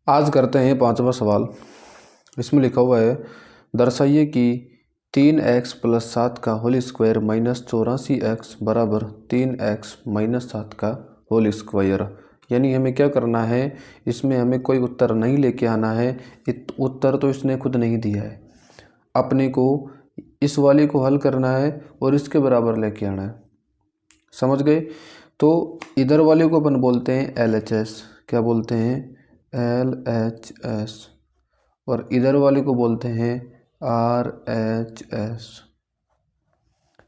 आज करते हैं पांचवा सवाल। इसमें लिखा हुआ है दर्शाइए कि 3x प्लस 7 का होल स्क्वायर माइनस 84x बराबर 3x माइनस 7 का होल स्क्वायर। यानी हमें क्या करना है, इसमें हमें कोई उत्तर नहीं लेके आना है। उत्तर तो इसने खुद नहीं दिया है, अपने को इस वाले को हल करना है और इसके बराबर लेके आना है। समझ गए? तो इधर वाले को अपन बोलते हैं LHS। क्या बोलते हैं? LHS। और इधर वाले को बोलते हैं RHS।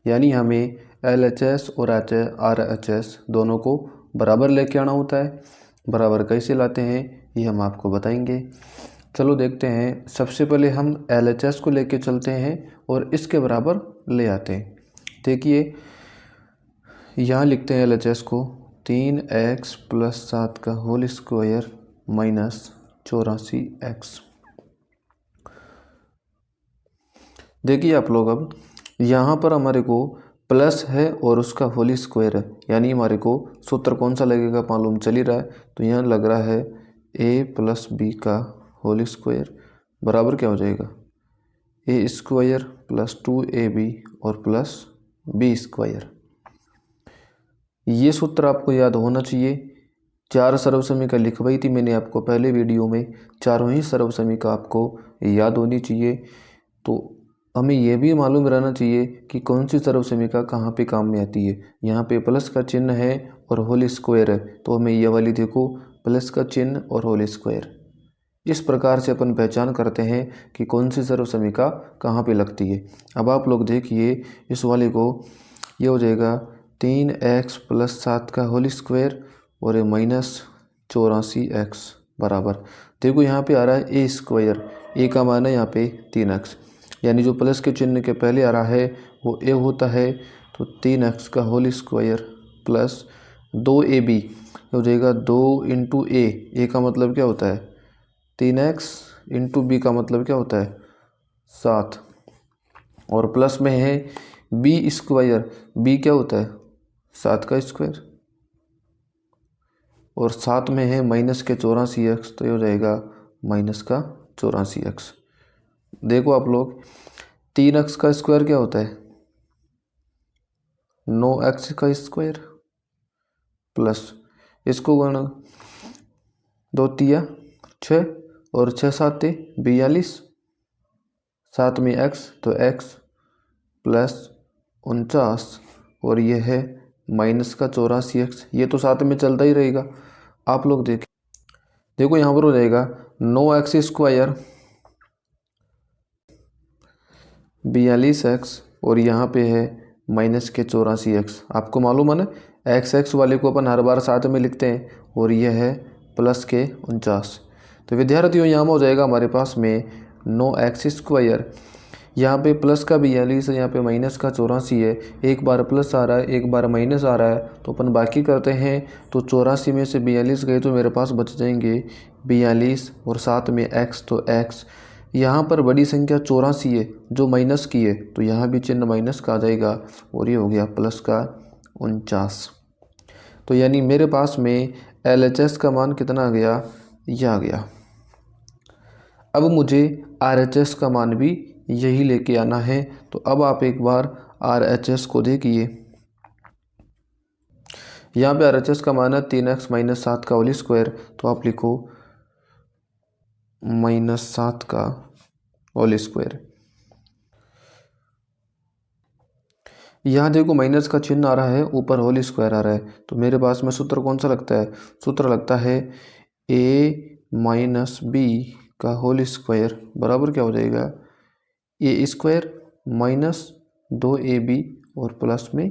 यानी हमें LHS और RHS दोनों को बराबर लेके आना होता है। बराबर कैसे लाते हैं ये हम आपको बताएंगे। चलो देखते हैं। सबसे पहले हम LHS को लेके चलते हैं और इसके बराबर ले आते हैं। देखिए यहाँ लिखते हैं LHS को 3x प्लस 7 का होल स्क्वायर माइनस 84x। देखिए आप लोग, अब यहाँ पर हमारे को प्लस है और उसका होल स्क्वायर है, यानी हमारे को सूत्र कौन सा लगेगा मालूम चल ही रहा है। तो यहाँ लग रहा है a प्लस बी का होल स्क्वायर बराबर क्या हो जाएगा, a स्क्वायर प्लस 2ab और प्लस b स्क्वायर। ये सूत्र आपको याद होना चाहिए। चार सर्वसमीका लिखवाई थी मैंने आपको पहले वीडियो में, चारों ही सर्वसमीका आपको याद होनी चाहिए। तो हमें यह भी मालूम रहना चाहिए कि कौन सी सर्वसमीका कहाँ पे काम में आती है। यहाँ पे प्लस का चिन्ह है और होल स्क्वायर है, तो हमें यह वाली देखो प्लस का चिन्ह और होल स्क्वायर। इस प्रकार से अपन पहचान करते हैं कि कौन सी सर्वसमीका कहाँ पे लगती है। अब आप लोग देखिए इस वाले को, ये हो जाएगा 3x प्लस 7 का होल स्क्वायर और ये माइनस 84x बराबर। देखो यहाँ पे आ रहा है a स्क्वायर, a का मान है यहाँ पे 3x, यानी जो प्लस के चिन्ह के पहले आ रहा है वो a होता है। तो 3x का होल स्क्वायर प्लस 2ab हो जाएगा 2 इंटू a का मतलब क्या होता है 3x, इंटू बी का मतलब क्या होता है 7, और प्लस में है b स्क्वायर, b क्या होता है 7 का स्क्वायर, और साथ में है माइनस के 84x, तो ये हो जाएगा माइनस का 84x। देखो आप लोग 3x का स्क्वायर क्या होता है 9x का स्क्वायर, प्लस इसको गुणा 2 तिया 6 और 6 7 42, साथ में x तो x प्लस 49, और ये है माइनस का 84x। ये तो साथ में चलता ही रहेगा। आप लोग देखो यहाँ पर हो जाएगा 9x स्क्वायर 42x और यहाँ पे है माइनस के 84x। आपको मालूम है ना, x वाले को अपन हर बार साथ में लिखते हैं, और ये है प्लस के 49। तो विद्यार्थियों यहाँ में हो जाएगा हमारे पास में 9x स्क्वायर, यहाँ पे प्लस का 42 है, यहाँ पे माइनस का 84 है। एक बार प्लस आ रहा है एक बार माइनस आ रहा है, तो अपन बाकी करते हैं। तो 84 में से 42 गए तो मेरे पास बच जाएंगे 42 और साथ में x, तो x यहाँ पर बड़ी संख्या 84 है जो माइनस की है, तो यहाँ भी चिन्ह माइनस का आ जाएगा और ये हो गया प्लस का 49। तो यानी मेरे पास में LHS का मान कितना आ गया, यह आ गया। अब मुझे RHS का मान भी यही लेके आना है। तो अब आप एक बार RHS को देखिए, यहाँ पे RHS का मान है 3x माइनस 7 का होल स्क्वायर, तो आप लिखो माइनस 7 का होल स्क्वायर। यहाँ देखो माइनस का चिन्ह आ रहा है, ऊपर होल स्क्वायर आ रहा है, तो मेरे पास में सूत्र कौन सा लगता है, सूत्र लगता है a माइनस बी का होल स्क्वायर बराबर क्या हो जाएगा a स्क्वायर माइनस 2ab और प्लस में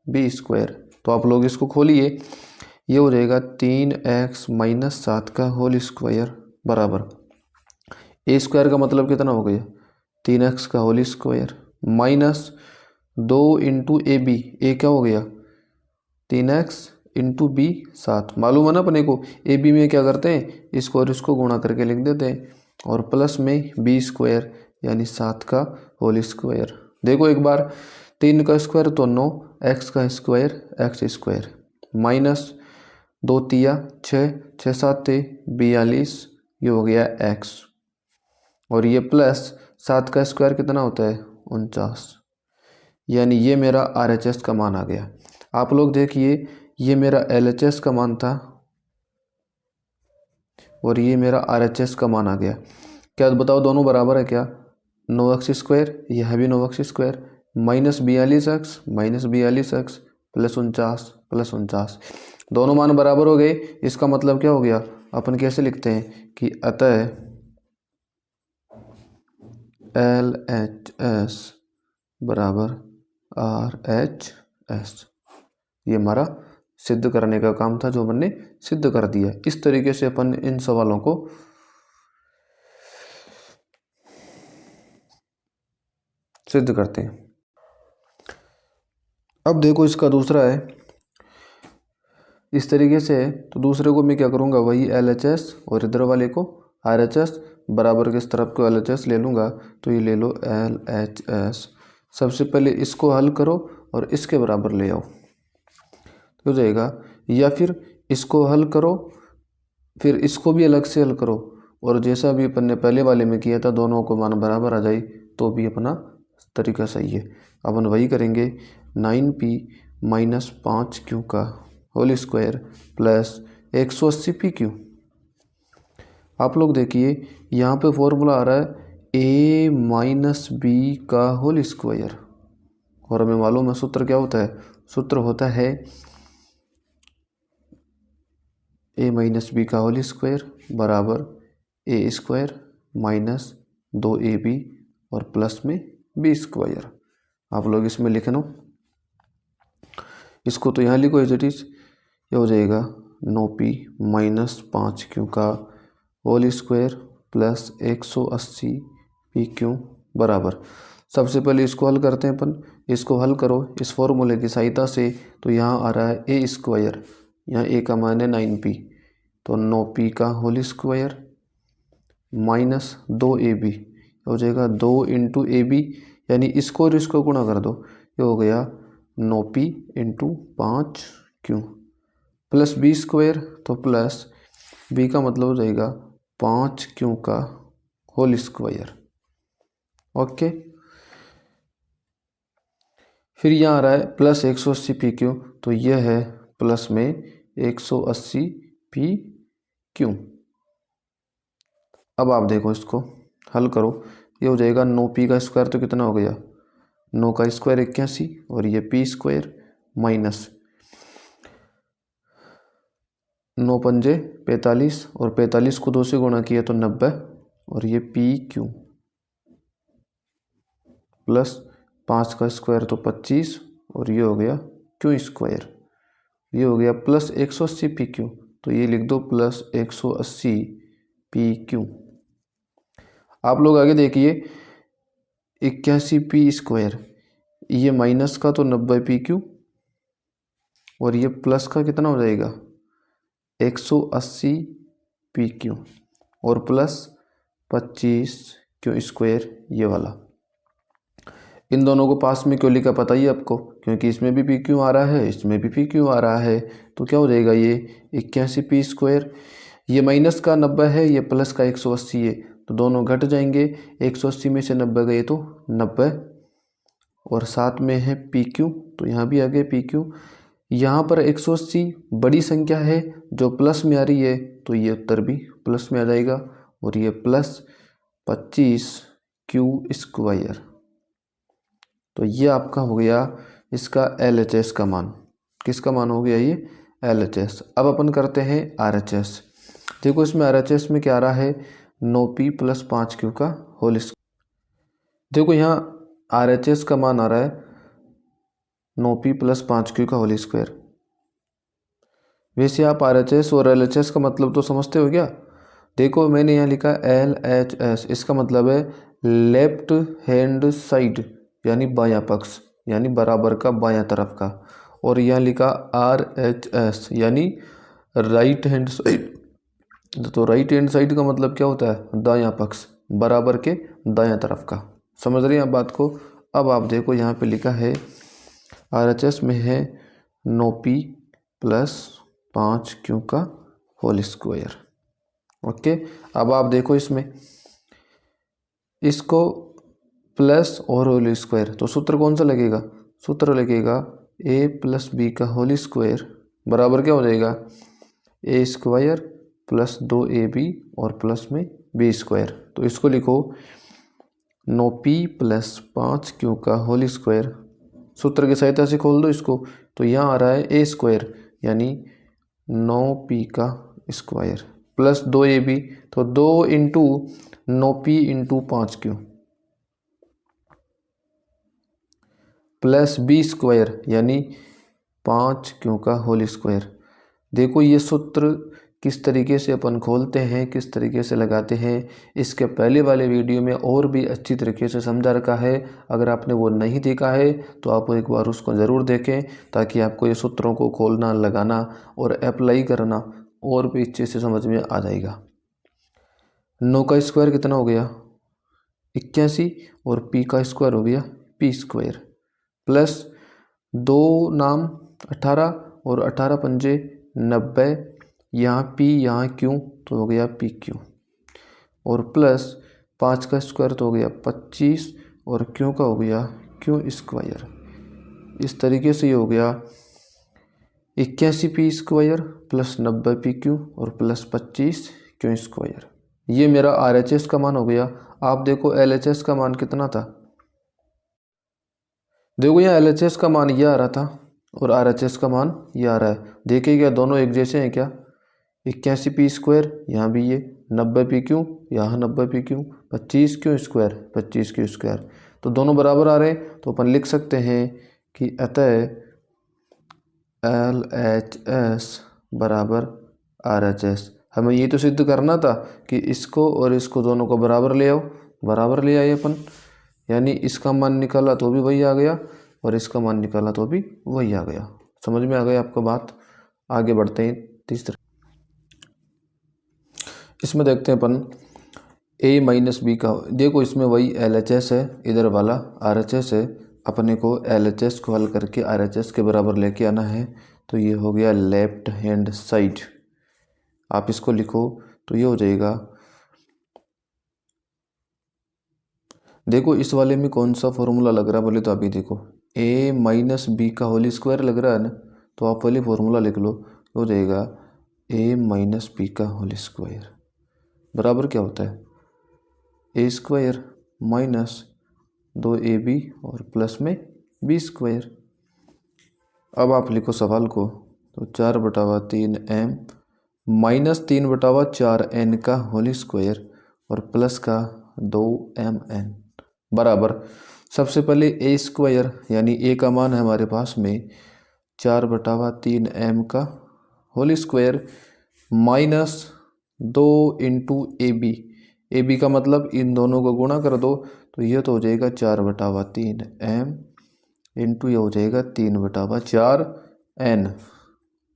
b स्क्वायर। तो आप लोग इसको खोलिए, ये हो जाएगा 3x माइनस 7 का होल स्क्वायर बराबर a स्क्वायर का मतलब कितना हो गया 3x का whole square minus 2 into ab, A क्या हो गया 3x इंटू बी 7। मालूम है ना अपने को, ए बी में क्या करते हैं इसको और इसको गुणा करके लिख देते हैं, और प्लस में बी स्क्वायर यानी 7 का होल स्क्वायर। देखो एक बार 3 का स्क्वायर तो 9, x का स्क्वायर x स्क्वायर माइनस 2 तिया 6 6 7 42, ये हो गया x, और ये प्लस 7 का स्क्वायर कितना होता है 49, यानी ये मेरा RHS का मान आ गया। आप लोग देखिए ये मेरा LHS का मान था और ये मेरा RHS का मान आ गया। क्या बताओ दोनों बराबर है क्या? 9x स्क्वायर, यह भी 9x स्क्वायर, -42x प्लस 49 दोनों मान बराबर हो गए। इसका मतलब क्या हो गया? अपन कैसे लिखते हैं कि अतः LHS बराबर RHS। ये हमारा सिद्ध करने का काम था जो हमने सिद्ध कर दिया। इस तरीके से अपन इन सवालों को सिद्ध करते हैं। अब देखो इसका दूसरा है, इस तरीके से है तो दूसरे को मैं क्या करूँगा, वही LHS और इधर वाले को RHS बराबर के इस तरफ को LHS ले लूँगा, तो ये ले लो LHS। सबसे पहले इसको हल करो और इसके बराबर ले आओ तो हो जाएगा, या फिर इसको हल करो फिर इसको भी अलग से हल करो, और जैसा भी अपन ने पहले वाले में किया था दोनों को मान बराबर आ जाए तो भी अपना तरीका सही है। अपन वही करेंगे, 9p माइनस 5q का होल स्क्वायर प्लस 180pq। आप लोग देखिए यहाँ पे फॉर्मूला आ रहा है a माइनस बी का होल स्क्वायर, और हमें मालूम है सूत्र क्या होता है, सूत्र होता है a माइनस बी का होल स्क्वायर बराबर a स्क्वायर माइनस 2ab और प्लस में b स्क्वायर। आप लोग इसमें लिख लो, इसको तो यहाँ लिखो एज इट इज, ये हो जाएगा 9p माइनस 5q का होल स्क्वायर प्लस 180pq बराबर। सबसे पहले इसको हल करते हैं अपन, इसको हल करो इस फॉर्मूले की सहायता से, तो यहाँ आ रहा है a स्क्वायर, यहाँ a का मान है 9p, तो 9p का होल स्क्वायर माइनस 2ab हो जाएगा 2 इंटू ab, यानी इसको और इसको गुणा कर दो, ये हो गया 9p into 5q plus b square, तो प्लस b का मतलब हो जाएगा 5q का होल स्क्वायर। ओके, फिर यहाँ आ रहा है प्लस 180pq, तो यह है प्लस में 180pq। अब आप देखो इसको हल करो, ये हो जाएगा 9p का स्क्वायर तो कितना हो गया 9 का स्क्वायर 81, और ये p स्क्वायर माइनस 9 पंजे 45, और 45 को 2 से गुणा किया तो 90, और ये pq प्लस 5 का स्क्वायर तो 25, और ये हो गया q स्क्वायर, ये हो गया प्लस 180pq, तो ये लिख दो प्लस 180pq। आप लोग आगे देखिए 81p स्क्वायर, ये माइनस का तो 90pq, और ये प्लस का कितना हो जाएगा 180pq, और प्लस 25q स्क्वायर ये वाला। इन दोनों को पास में क्यों लिखा पता ही आपको, क्योंकि इसमें भी pq आ रहा है इसमें भी pq आ रहा है, तो क्या हो जाएगा ये 81p स्क्वायर, ये माइनस का 90 है, ये प्लस का 180 है, तो दोनों घट जाएंगे, 180 में से 90 गए तो 90, और साथ में है pq, तो यहाँ भी आ गए pq। यहाँ पर 180 बड़ी संख्या है जो प्लस में आ रही है, तो ये उत्तर भी प्लस में आ जाएगा, और ये प्लस 25q स्क्वायर। तो ये आपका हो गया इसका LHS का मान। किसका मान हो गया ये LHS। अब अपन करते हैं RHS। देखो इसमें RHS में क्या आ रहा है 9p प्लस 5q का होल स्क्वायर। देखो यहाँ RHS का मान आ रहा है 9p प्लस 5q का होल स्क्वायर। वैसे आप RHS और LHS का मतलब तो समझते हो क्या? देखो मैंने यहाँ लिखा LHS, इसका मतलब है लेफ्ट हैंड साइड, यानी बायां पक्ष, यानी बराबर का बायां तरफ का, और यहाँ लिखा RHS यानी राइट हैंड साइड। तो राइट हैंड साइड का मतलब क्या होता है दायां पक्ष, बराबर के दायां तरफ का। समझ रहे हैं आप बात को? अब आप देखो यहाँ पे लिखा है RHS में है 9p प्लस 5q का होल स्क्वायर। ओके, अब आप देखो इसमें इसको प्लस और होल स्क्वायर, तो सूत्र कौन सा लगेगा, सूत्र लगेगा ए प्लस बी का होल स्क्वायर बराबर क्या हो जाएगा, ए स्क्वायर प्लस 2ab और प्लस में बी स्क्वायर। तो इसको लिखो 9p प्लस 5q का होल स्क्वायर, सूत्र की सहायता से खोल दो इसको, तो यहाँ आ रहा है ए स्क्वायर यानी 9p का स्क्वायर प्लस 2ab, तो 2 into 9p into 5q plus B square यानी 5q का होल स्क्वायर। देखो ये सूत्र किस तरीके से अपन खोलते हैं, किस तरीके से लगाते हैं, इसके पहले वाले वीडियो में और भी अच्छी तरीके से समझा रखा है। अगर आपने वो नहीं देखा है तो आप एक बार उसको ज़रूर देखें, ताकि आपको ये सूत्रों को खोलना, लगाना और अप्लाई करना और भी अच्छे से समझ में आ जाएगा। 9 का स्क्वायर कितना हो गया 81 और p का स्क्वायर हो गया p स्क्वायर प्लस 2 नाम 18 और 18 पंजे 90, यहाँ p यहाँ q तो हो गया pq और प्लस 5 का स्क्वायर तो हो गया 25 और q का हो गया q स्क्वायर। इस तरीके से ये हो गया 81p स्क्वायर प्लस 90pq और प्लस 25q स्क्वायर। ये मेरा RHS का मान हो गया। आप देखो LHS का मान कितना था, देखो यहाँ LHS का मान ये आ रहा था और RHS का मान ये आ रहा है। देखिए क्या दोनों एक जैसे हैं क्या, 81p स्क्वायर यहाँ भी ये 90pq यहाँ 90pq 25q square 25q square, तो दोनों बराबर आ रहे हैं। तो अपन लिख सकते हैं कि अतः LHS बराबर RHS। हमें ये तो सिद्ध करना था कि इसको और इसको दोनों को बराबर ले आओ, बराबर ले आए अपन, यानी इसका मान निकाला तो भी वही आ गया और इसका मान निकाला तो भी वही आ गया। समझ में आ गई आपको बात। आगे बढ़ते हैं तीसरे, इसमें देखते हैं अपन a माइनस बी का। देखो इसमें वही LHS है, इधर वाला RHS है। अपने को LHS को हल करके RHS के बराबर लेके आना है। तो ये हो गया लेफ्ट हैंड साइड, आप इसको लिखो तो ये हो जाएगा। देखो इस वाले में कौन सा फॉर्मूला लग रहा है बोले तो अभी देखो a माइनस बी का होल स्क्वायर लग रहा है ना, तो आप पहले फॉर्मूला लिख लो, हो जाएगा a माइनस बी का होल स्क्वायर बराबर क्या होता है ए स्क्वायर माइनस 2ab और प्लस में बी स्क्वायर। अब आप लिखो सवाल को, तो 4/3m माइनस 3/4n का होल स्क्वायर और प्लस का 2mn बराबर, सबसे पहले ए स्क्वायर यानी ए का मान है हमारे पास में 4/3m का whole square minus 2 into A B का मतलब इन दोनों को गुणा कर दो, तो ये तो हो जाएगा 4/3m इंटू ये हो जाएगा 3/4n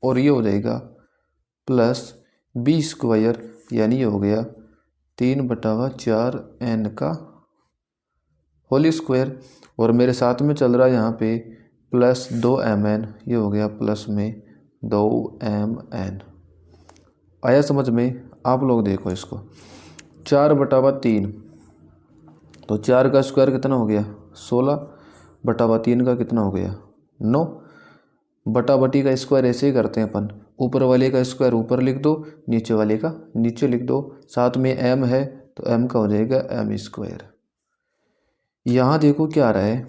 और ये हो जाएगा प्लस बी स्क्वायर यानी ये हो गया 3/4n का होल स्क्वायर और मेरे साथ में चल रहा है यहाँ पे प्लस 2mn, ये हो गया प्लस में 2mn। आया समझ में। आप लोग देखो इसको 4/3, तो 4 का स्क्वायर कितना हो गया 16/3 का कितना हो गया 9, बटा बटी का स्क्वायर ऐसे ही करते हैं अपन, ऊपर वाले का स्क्वायर ऊपर लिख दो, नीचे वाले का नीचे लिख दो, साथ में m है तो m का हो जाएगा m स्क्वायर। यहाँ देखो क्या आ रहा है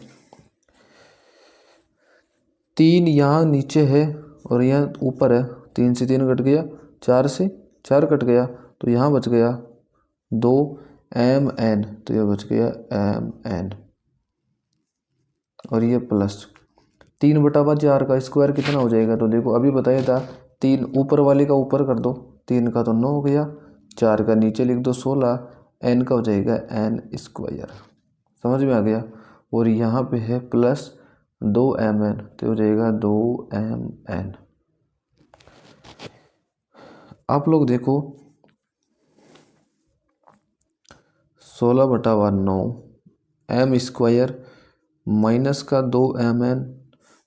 3 यहाँ नीचे है और यहाँ ऊपर है, 3 से 3 कट गया, 4 से 4 कट गया, तो यहाँ बच गया 2mn, तो यह बच गया mn और ये प्लस 3/4 का स्क्वायर कितना हो जाएगा, तो देखो अभी बताया था 3 ऊपर वाले का ऊपर कर दो, 3 का तो 9 हो गया, 4 का नीचे लिख दो 16, n का हो जाएगा n स्क्वायर। समझ में आ गया। और यहाँ पे है प्लस 2mn, तो हो जाएगा 2mn। आप लोग देखो 16/9 m स्क्वायर माइनस का 2mn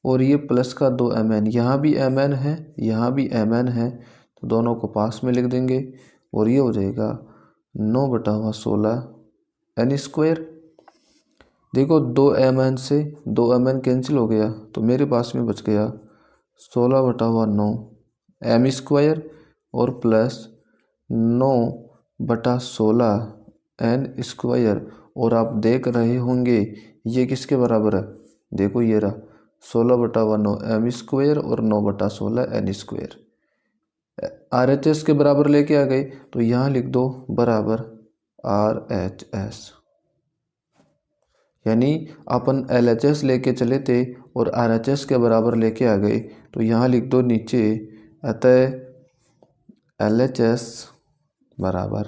और ये प्लस का 2mn, यहाँ भी mn है यहाँ भी mn है, तो दोनों को पास में लिख देंगे और ये हो जाएगा 9/16 n स्क्वायर। देखो 2mn से 2mn कैंसिल हो गया तो मेरे पास में बच गया 16/9 m स्क्वायर और प्लस 9/16 n स्क्वायर। और आप देख रहे होंगे ये किसके बराबर है, देखो ये रहा 16/9 m स्क्वायर और 9/16 n स्क्वायर। RHS के बराबर लेके आ गए तो यहाँ लिख दो बराबर RHS, यानी अपन LHS लेके चले थे और RHS के बराबर लेके आ गए तो यहाँ लिख दो नीचे अतः LHS बराबर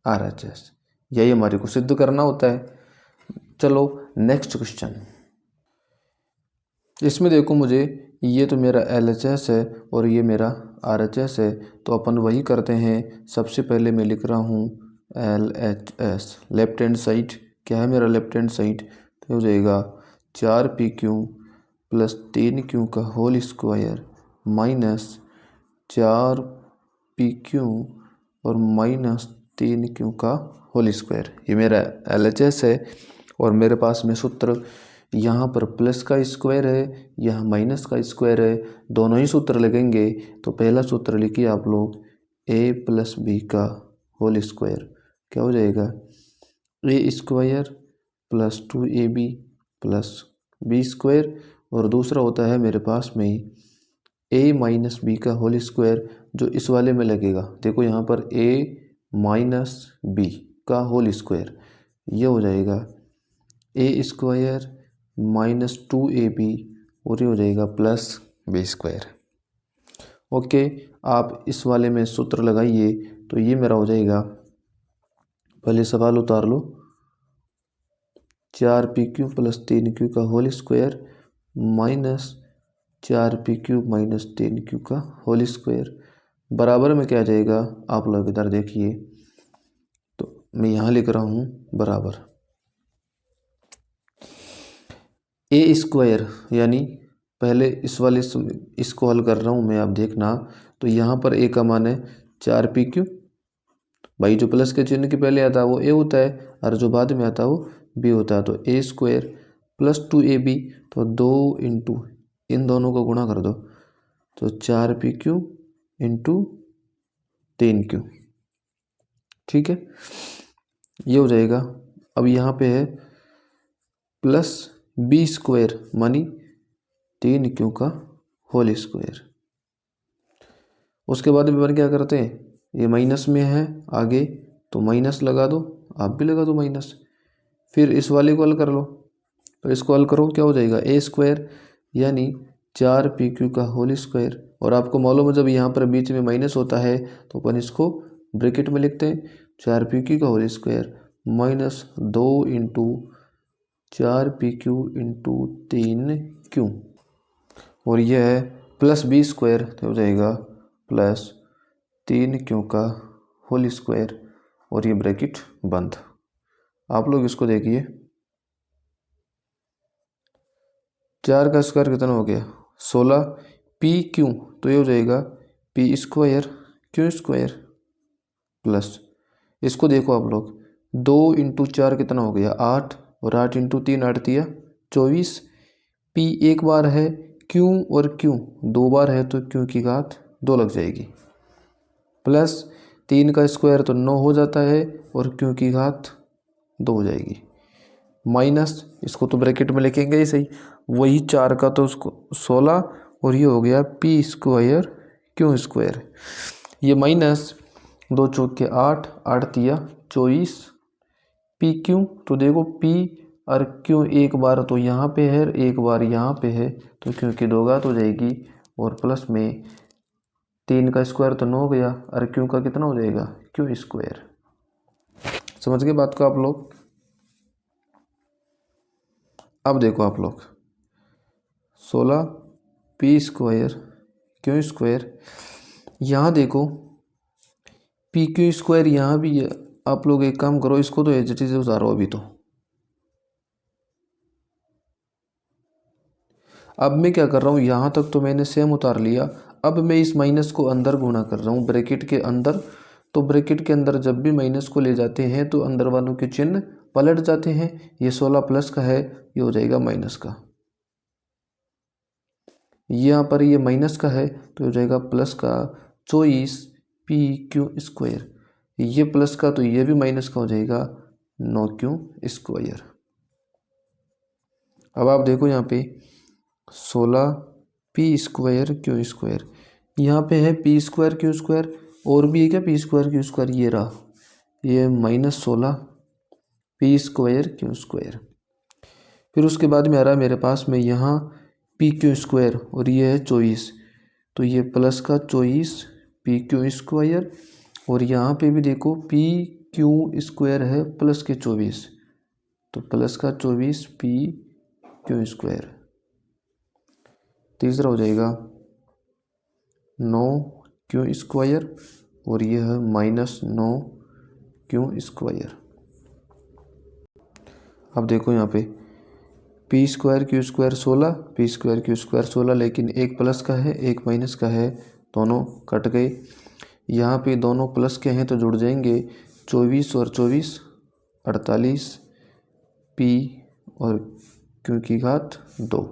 RHS। यही हमारे को सिद्ध करना होता है। चलो नेक्स्ट क्वेश्चन। इसमें देखो मुझे ये तो मेरा LHS है और ये मेरा RHS है, तो अपन वही करते हैं। सबसे पहले मैं लिख रहा हूँ LHS लेफ्ट हैंड साइड। क्या है मेरा लेफ्ट हैंड साइड, तो हो जाएगा 4PQ प्लस 3Q का होल स्क्वायर माइनस 4PQ और माइनस 3Q का होल स्क्वायर। ये मेरा LHS है और मेरे पास में सूत्र यहाँ पर प्लस का स्क्वायर है, यहाँ माइनस का स्क्वायर है, दोनों ही सूत्र लगेंगे। तो पहला सूत्र लिखिए आप लोग a प्लस बी का होल स्क्वायर। क्या हो जाएगा a square plus 2ab plus B square. और दूसरा होता है मेरे पास में a माइनस बी का होल स्क्वायर, जो इस वाले में लगेगा। देखो यहाँ पर a माइनस बी का होल स्क्वायर, ये हो जाएगा a स्क्वायर माइनस 2ab और ये हो जाएगा प्लस बी स्क्वायर। ओके, आप इस वाले में सूत्र लगाइए तो ये मेरा हो जाएगा, पहले सवाल उतार लो, 4PQ प्लस 3Q का whole square minus 4PQ minus 3Q का होल स्क्वायर बराबर में क्या आ जाएगा। आप लोग इधर देखिए, तो मैं यहाँ लिख रहा हूँ बराबर a स्क्वायर, यानी पहले इस वाले इसको हल कर रहा हूँ मैं, आप देखना। तो यहाँ पर a का मान है 4PQ, भाई जो प्लस के चिन्ह के पहले आता है वो a होता है और जो बाद में आता है वो b होता है। तो a स्क्वायर प्लस 2ab, तो 2 इंटू इन दोनों को गुणा कर दो तो 4PQ इंटू 3Q, ठीक है, ये हो जाएगा। अब यहाँ पे है प्लस बी स्क्वायर मानी 3Q का होल स्क्वायर। उसके बाद अपन क्या करते हैं, ये माइनस में है आगे तो माइनस लगा दो, आप भी लगा दो माइनस। फिर इस वाले को हल कर लो, तो इसको हल करो क्या हो जाएगा a स्क्वायर यानी 4PQ का होल स्क्वायर। और आपको मालूम है जब यहाँ पर बीच में माइनस होता है तो अपन इसको ब्रैकेट में लिखते हैं, 4PQ का whole square minus 2 into 4PQ into 3Q और यह है प्लस बी स्क्वायर, तो हो जाएगा प्लस 3Q का होल स्क्वायर और ये ब्रैकेट बंद। आप लोग इसको देखिए, 4 का स्क्वायर कितना हो गया 16PQ, तो ये हो जाएगा P square Q square plus, इसको देखो आप लोग 2 इंटू 4 कितना हो गया 8 और 8 इंटू 3 8 दिया 24। P एक बार है, Q और Q दो बार है तो Q की घात 2 लग जाएगी, प्लस 3 का स्क्वायर तो 9 हो जाता है और Q की घात 2 हो जाएगी, माइनस इसको तो ब्रैकेट में लिखेंगे ही सही, वही 4 का तो उसको 16 और ये हो गया P स्क्वायर Q स्क्वायर। ये माइनस 2 चौक के 8 8 दिया 24 PQ, तो देखो P और Q एक बार तो यहाँ पे है एक बार यहाँ पे है तो Q की 2 घात हो जाएगी और प्लस में 3 का स्क्वायर तो 9 हो गया और Q का कितना हो जाएगा Q स्क्वायर। समझ गए बात को आप लोग। अब देखो आप लोग 16P स्क्वायर Q स्क्वायर, यहाँ देखो PQ स्क्वायर यहाँ भी है। आप लोग एक काम करो, इसको तो एज इट इज उतारो अभी। तो अब मैं क्या कर रहा हूँ, यहाँ तक तो मैंने सेम उतार लिया, अब मैं इस माइनस को अंदर गुणा कर रहा हूँ ब्रैकेट के अंदर, तो ब्रैकेट के अंदर जब भी माइनस को ले जाते हैं तो अंदर वालों के चिन्ह पलट जाते हैं। ये 16 प्लस का है, ये हो जाएगा माइनस का। यहाँ पर ये माइनस का है तो हो जाएगा प्लस का 24 PQ²। ये प्लस का तो ये भी माइनस का हो जाएगा 9Q²। अब आप देखो यहाँ पे 16P²Q², यहाँ पे है P²Q², और भी है क्या P²Q², ये रहा, ये -16P²Q²। फिर उसके बाद में आ रहा है मेरे पास में यहाँ PQ² और ये है 24, तो ये प्लस का 24PQ², और यहाँ पे भी देखो PQ² है प्लस के 24, तो प्लस का 24PQ²। तीसरा हो जाएगा 9Q², और यह है -9Q²। अब देखो यहाँ पे P²Q² 16, P²Q² 16, लेकिन एक प्लस का है एक माइनस का है, दोनों कट गए। यहाँ पे दोनों प्लस के हैं तो जुड़ जाएंगे, 24 और 24 48, P और Q की घात 2।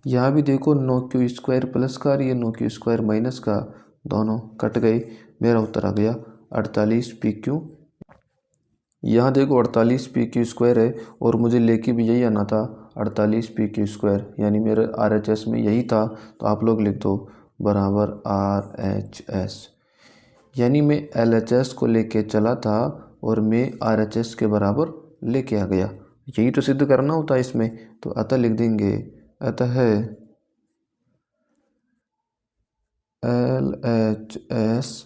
यहाँ भी देखो 9Q² प्लस का और ये 9Q² माइनस का, दोनों कट गए। मेरा उत्तर आ गया 48PQ। यहाँ देखो 48PQ² है, और मुझे लेके भी यही आना था 48PQ², यानी मेरे RHS में यही था, तो आप लोग लिख दो बराबर RHS। यानी मैं LHS को लेके चला था और मैं RHS के बराबर लेके आ गया। यही तो सिद्ध करना होता है इसमें, तो अतः लिख देंगे, अतः LHS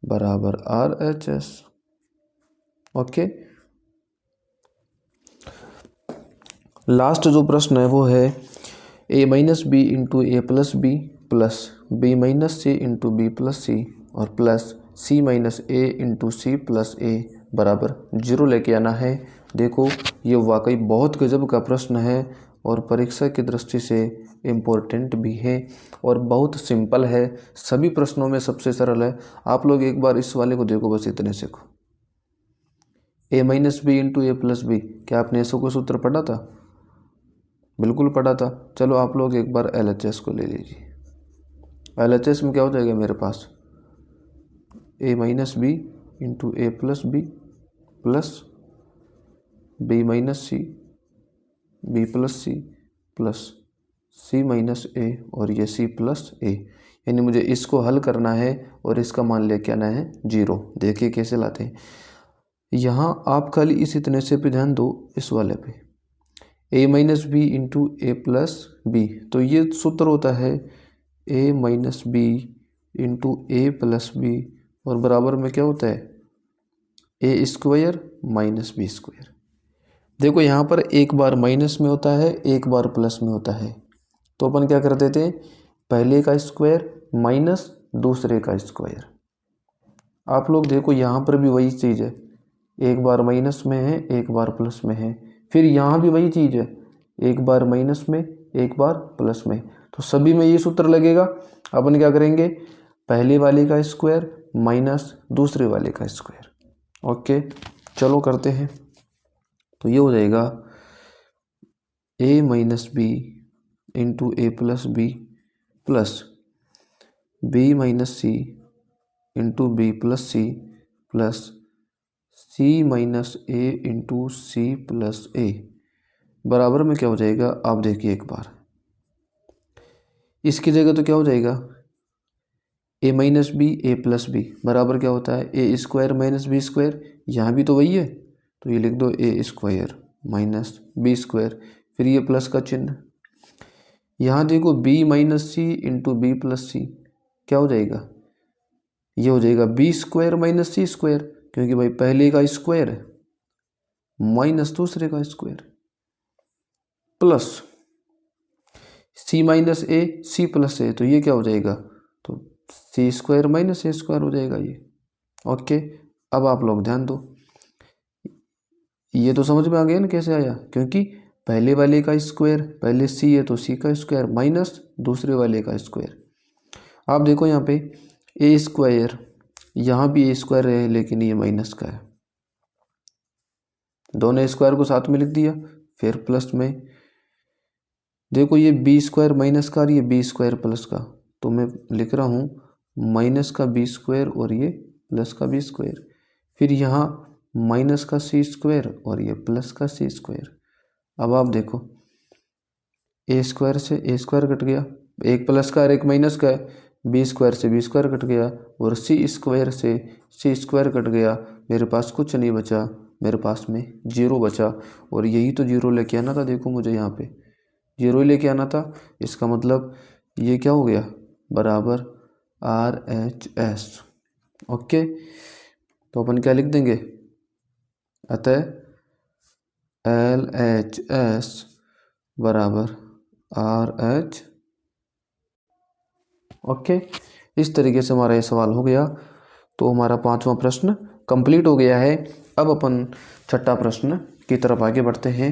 बराबर RHS। ओके, लास्ट जो प्रश्न है वो है A- B × A + B plus B - C × B + C और plus C - A × C + A बराबर 0 लेके आना है। देखो ये वाकई बहुत गजब का प्रश्न है और परीक्षा की दृष्टि से इम्पोर्टेंट भी है और बहुत सिंपल है, सभी प्रश्नों में सबसे सरल है। आप लोग एक बार इस वाले को देखो, बस इतने से को A - B × A + B, क्या आपने ऐसा कोई सूत्र पढ़ा था? बिल्कुल पढ़ा था। चलो आप लोग एक बार LHS को ले लीजिए। LHS में क्या हो जाएगा मेरे पास, A - B × A + B plus B - C B + C plus C - A और ये C + A, यानी मुझे इसको हल करना है और इसका मान लेके आना है 0। देखिए कैसे लाते हैं। यहाँ आप खाली इस इतने से पे ध्यान दो, इस वाले पे A - B × A + B, तो ये सूत्र होता है A - B × A + B और बराबर में क्या होता है A² - B²। देखो यहाँ पर एक बार माइनस में होता है एक बार प्लस में होता है, तो अपन क्या कर देते हैं, पहले का स्क्वायर माइनस दूसरे का स्क्वायर। आप लोग देखो यहाँ पर भी वही चीज़ है, एक बार माइनस में है एक बार प्लस में है, फिर यहाँ भी वही चीज़ है, एक बार माइनस में एक बार प्लस में, तो सभी में ये सूत्र लगेगा। अपन क्या करेंगे, पहले वाले का स्क्वायर माइनस दूसरे वाले का स्क्वायर। ओके चलो करते हैं, तो ये हो जाएगा A - B × A + B plus B - C × B + C plus C - A × C + A बराबर में क्या हो जाएगा, आप देखिए एक बार, इसकी जगह तो क्या हो जाएगा A - B A + B बराबर क्या होता है A² - B², यहाँ भी तो वही है, तो ये लिख दो A² - B², फिर ये प्लस का चिन्ह। यहाँ देखो B - C × B + C क्या हो जाएगा, ये हो जाएगा B² - C², क्योंकि भाई पहले का स्क्वायर है माइनस दूसरे का square plus C - A C + A, तो ये क्या हो जाएगा, तो C² - A² हो जाएगा ये। ओके, अब आप लोग ध्यान दो, ये तो समझ में आ गया ना कैसे आया, क्योंकि पहले वाले का स्क्वायर, पहले C है तो C का स्क्वायर माइनस दूसरे वाले का स्क्वायर। आप देखो यहाँ पे A² यहाँ भी ए स्क्वायर है लेकिन ये माइनस का है, दोनों स्क्वायर को साथ में लिख दिया। फिर प्लस में देखो ये बी स्क्वायर माइनस का और ये बी स्क्वायर प्लस का, तो मैं लिख रहा हूँ माइनस का बी स्क्वायर और ये प्लस का बी स्क्वायर। फिर यहाँ माइनस का सी स्क्वायर और ये प्लस का सी स्क्वायर। अब आप देखो ए स्क्वायर से ए स्क्वायर कट गया, एक प्लस का और एक माइनस का है, बी स्क्वायर से बी स्क्वायर कट गया और सी स्क्वायर से सी स्क्वायर कट गया। मेरे पास कुछ नहीं बचा, मेरे पास में जीरो बचा और यही तो जीरो लेके आना था। देखो मुझे यहाँ पे जीरो ही लेके आना था, इसका मतलब ये क्या हो गया बराबर आर एच एस। ओके, तो अपन क्या लिख देंगे, अतः एल एच एस बराबर आर एच। ओके, इस तरीके से हमारा ये सवाल हो गया। तो हमारा 5वां प्रश्न कंप्लीट हो गया है। अब अपन 6ठा प्रश्न की तरफ आगे बढ़ते हैं।